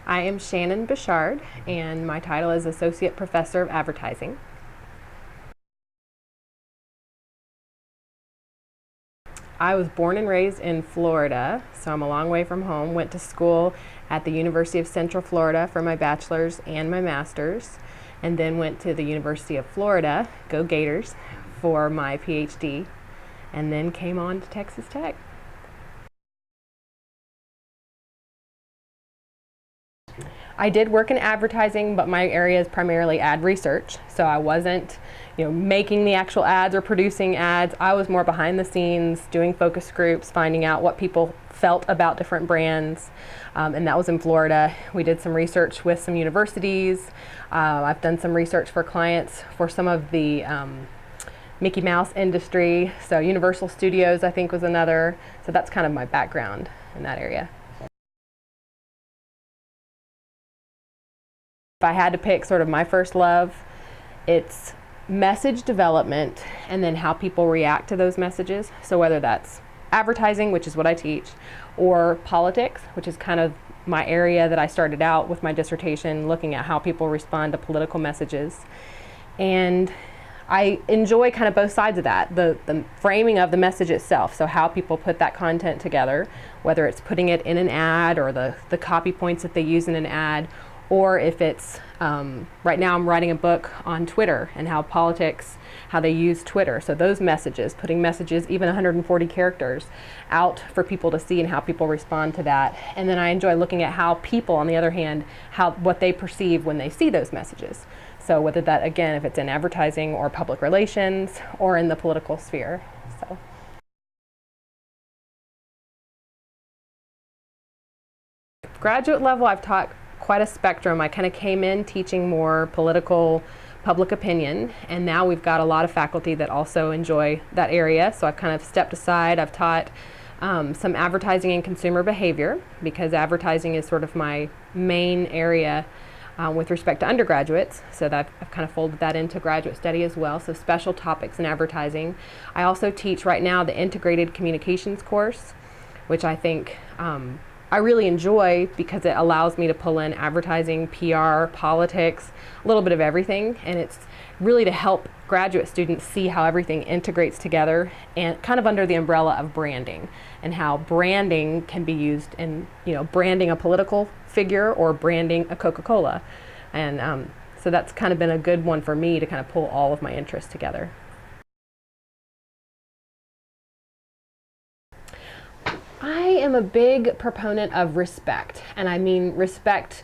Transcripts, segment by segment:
I am Shannon Bichard, and my title is Associate Professor of Advertising. I was born and raised in Florida, so I'm a long way from home. Went to school at the University of Central Florida for my bachelor's and my master's, and then went to the University of Florida, go Gators, for my PhD, and then came on to Texas Tech. I did work in advertising, but my area is primarily ad research. So I wasn't, making the actual ads or producing ads. I was more behind the scenes, doing focus groups, finding out what people felt about different brands, and that was in Florida. We did some research with some universities. I've done some research for clients for some of the Mickey Mouse industry. So Universal Studios, I think, was another. So that's kind of my background in that area. If I had to pick sort of my first love, it's message development and then how people react to those messages. So whether that's advertising, which is what I teach, or politics, which is kind of my area that I started out with my dissertation, looking at how people respond to political messages. And I enjoy kind of both sides of that, the framing of the message itself, so how people put that content together, whether it's putting it in an ad or the copy points that they use in an ad, or if it's, right now I'm writing a book on Twitter and how politics, how they use Twitter. So those messages, putting messages, even 140 characters, out for people to see and how people respond to that. And then I enjoy looking at how people, on the other hand, what they perceive when they see those messages. So whether that, again, if it's in advertising or public relations or in the political sphere. So. Graduate level, I've taught quite a spectrum. I kind of came in teaching more political public opinion, and now we've got a lot of faculty that also enjoy that area. So I've kind of stepped aside. I've taught some advertising and consumer behavior, because advertising is sort of my main area with respect to undergraduates. So that I've kind of folded that into graduate study as well. So special topics in advertising. I also teach right now the integrated communications course, which I think I really enjoy, because it allows me to pull in advertising, PR, politics, a little bit of everything, and it's really to help graduate students see how everything integrates together, and kind of under the umbrella of branding, and how branding can be used in, branding a political figure or branding a Coca-Cola. And so that's kind of been a good one for me to kind of pull all of my interests together. I am a big proponent of respect, and I mean respect.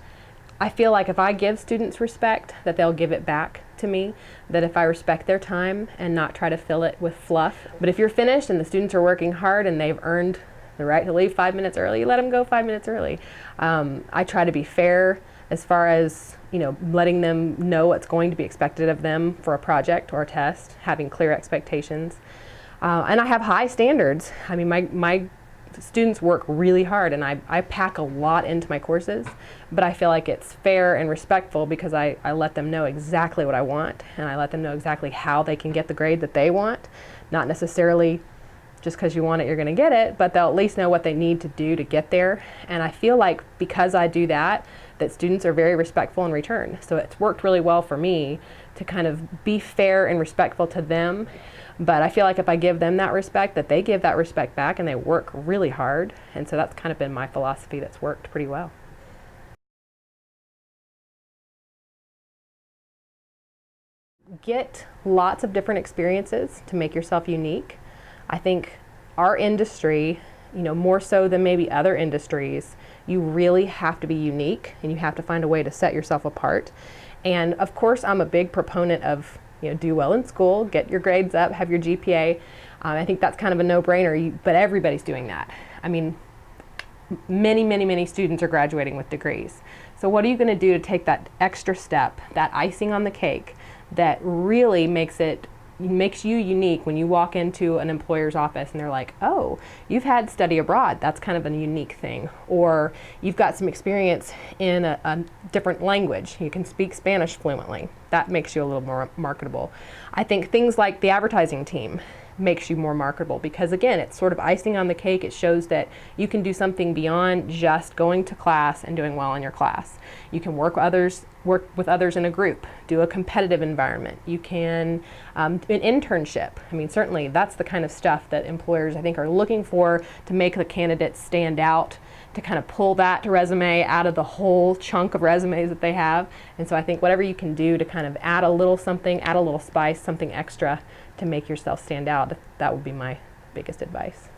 I feel like if I give students respect, that they'll give it back to me, that if I respect their time and not try to fill it with fluff. But if you're finished and the students are working hard and they've earned the right to leave 5 minutes early, let them go 5 minutes early. I try to be fair as far as, letting them know what's going to be expected of them for a project or a test, having clear expectations. And I have high standards. I mean, my students work really hard, and I pack a lot into my courses, but I feel like it's fair and respectful, because I let them know exactly what I want, and I let them know exactly how they can get the grade that they want. Not necessarily just because you want it, you're going to get it, but they'll at least know what they need to do to get there. And I feel like because I do that students are very respectful in return. So it's worked really well for me to kind of be fair and respectful to them. But I feel like if I give them that respect, that they give that respect back, and they work really hard. And so that's kind of been my philosophy that's worked pretty well. Get lots of different experiences to make yourself unique. I think our industry, more so than maybe other industries, you really have to be unique, and you have to find a way to set yourself apart. And of course, I'm a big proponent of do well in school, get your grades up, have your GPA. I think that's kind of a no-brainer, but everybody's doing that. I mean, many students are graduating with degrees. So what are you going to do to take that extra step, that icing on the cake, that really makes you unique when you walk into an employer's office and they're like, oh, you've had study abroad, that's kind of a unique thing. Or you've got some experience in a different language, you can speak Spanish fluently. That makes you a little more marketable. I think things like the advertising team, makes you more marketable, because again, it's sort of icing on the cake. It shows that you can do something beyond just going to class and doing well in your class. You can work with others in a group, do a competitive environment. You can an internship. I mean, certainly that's the kind of stuff that employers, I think, are looking for to make the candidates stand out, to kind of pull that resume out of the whole chunk of resumes that they have. And so I think whatever you can do to kind of add a little something, add a little spice, something extra to make yourself stand out, that would be my biggest advice.